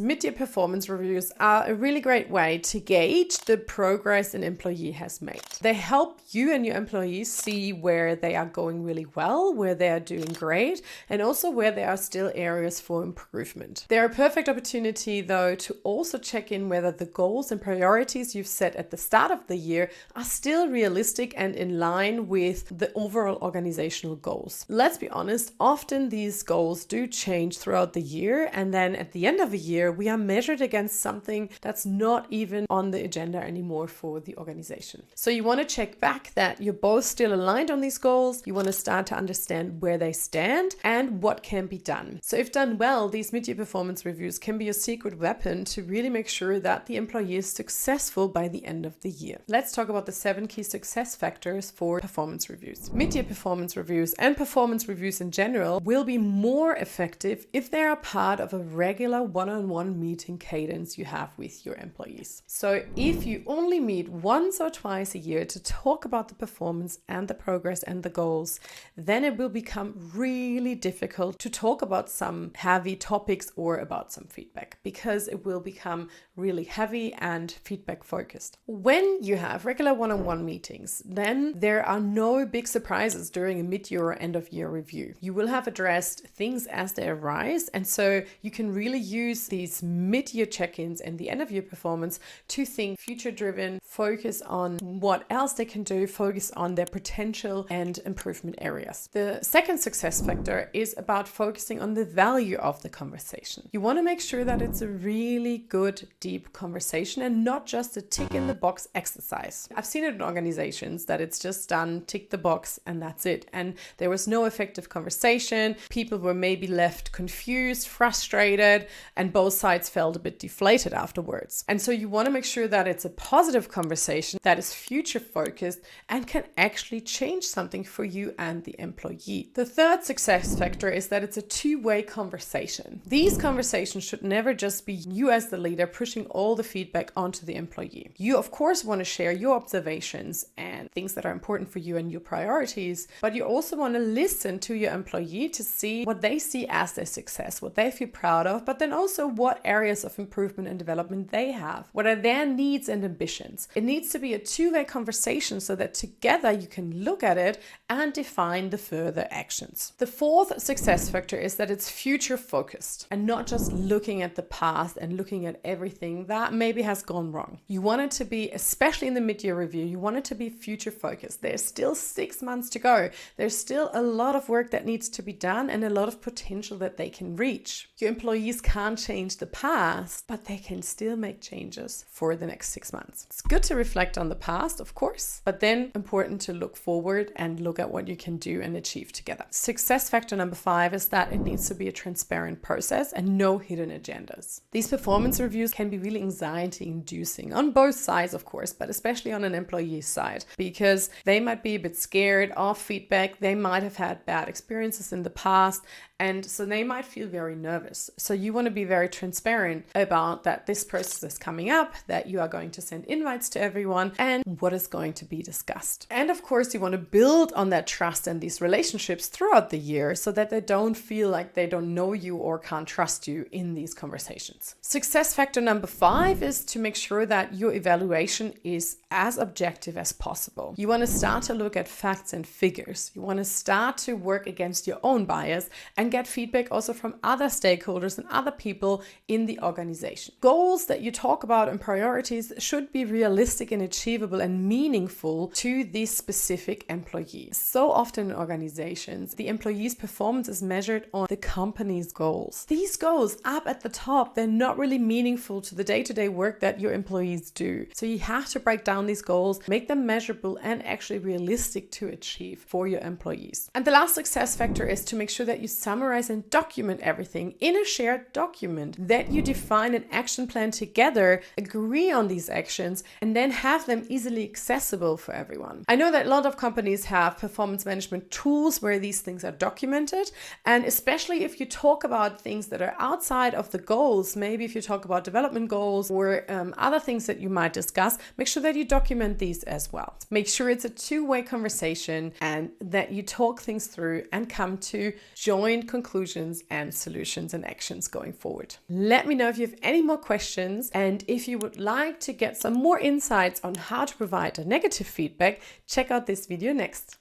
Mid-year performance reviews are a really great way to gauge the progress an employee has made. They help you and your employees see where they are going really well, where they are doing great, and also where there are still areas for improvement. They're a perfect opportunity, though, to also check in whether the goals and priorities you've set at the start of the year are still realistic and in line with the overall organizational goals. Let's be honest, often these goals do change throughout the year, and then at the end of the year, we are measured against something that's not even on the agenda anymore for the organization. So you want to check back that you're both still aligned on these goals. You want to start to understand where they stand and what can be done. So if done well, these mid-year performance reviews can be a secret weapon to really make sure that the employee is successful by the end of the year. Let's talk about the 7 key success factors for performance reviews. Mid-year performance reviews and performance reviews in general will be more effective if they are part of a regular one-on-one meeting cadence you have with your employees. So if you only meet once or twice a year to talk about the performance and the progress and the goals, then it will become really difficult to talk about some heavy topics or about some feedback, because it will become really heavy and feedback focused. When you have regular one-on-one meetings, then there are no big surprises during a mid-year or end-of-year review. You will have addressed things as they arise, and so you can really use these mid-year check-ins and the end-of-year performance to think future-driven, focus on what else they can do, focus on their potential and improvement areas. The second success factor is about focusing on the value of the conversation. You want to make sure that it's a really good, deep conversation and not just a tick in the box exercise. I've seen it in organizations that it's just done, tick the box, and that's it. And there was no effective conversation. People were maybe left confused, frustrated, and both sides felt a bit deflated afterwards. And so you want to make sure that it's a positive conversation that is future focused and can actually change something for you and the employee. The third success factor is that it's a two-way conversation. These conversations should never just be you as the leader pushing all the feedback onto the employee. You, of course, want to share your observations and things that are important for you and your priorities, but you also want to listen to your employee to see what they see as their success, what they feel proud of, but then also what areas of improvement and development they have. What are their needs and ambitions? It needs to be a two-way conversation so that together you can look at it and define the further actions. The fourth success factor is that it's future focused and not just looking at the past and looking at everything that maybe has gone wrong. You want it to be, especially in the mid-year review, you want it to be future focused. There's still 6 months to go. There's still a lot of work that needs to be done and a lot of potential that they can reach. Your employees can't change the past, but they can still make changes for the next 6 months. It's good to reflect on the past, of course, but then important to look forward and look at what you can do and achieve together. Success factor number 5 is that it needs to be a transparent process and no hidden agendas. These performance reviews can be really anxiety inducing on both sides, of course, but especially on an employee side, because they might be a bit scared of feedback. They might have had bad experiences in the past, and so they might feel very nervous. So you want to be very transparent about that this process is coming up, that you are going to send invites to everyone, and what is going to be discussed. And of course, you want to build on that trust and these relationships throughout the year so that they don't feel like they don't know you or can't trust you in these conversations. Success factor number 5 is to make sure that your evaluation is as objective as possible. You want to start to look at facts and figures. You want to start to work against your own bias and get feedback also from other stakeholders and other people in the organization. Goals that you talk about and priorities should be realistic and achievable and meaningful to this specific employee. So often in organizations, the employee's performance is measured on the company's goals. These goals up at the top, they're not really meaningful to the day-to-day work that your employees do. So you have to break down these goals, make them measurable and actually realistic to achieve for your employees. And the last success factor is to make sure that you summarize and document everything in a shared document, that you define an action plan together, agree on these actions, and then have them easily accessible for everyone. I know that a lot of companies have performance management tools where these things are documented, and especially if you talk about things that are outside of the goals, maybe if you talk about development goals or other things that you might discuss, make sure that you document these as well. Make sure it's a two-way conversation and that you talk things through and come to joint conclusions and solutions and actions going forward. Let me know if you have any more questions, and if you would like to get some more insights on how to provide a negative feedback, check out this video next.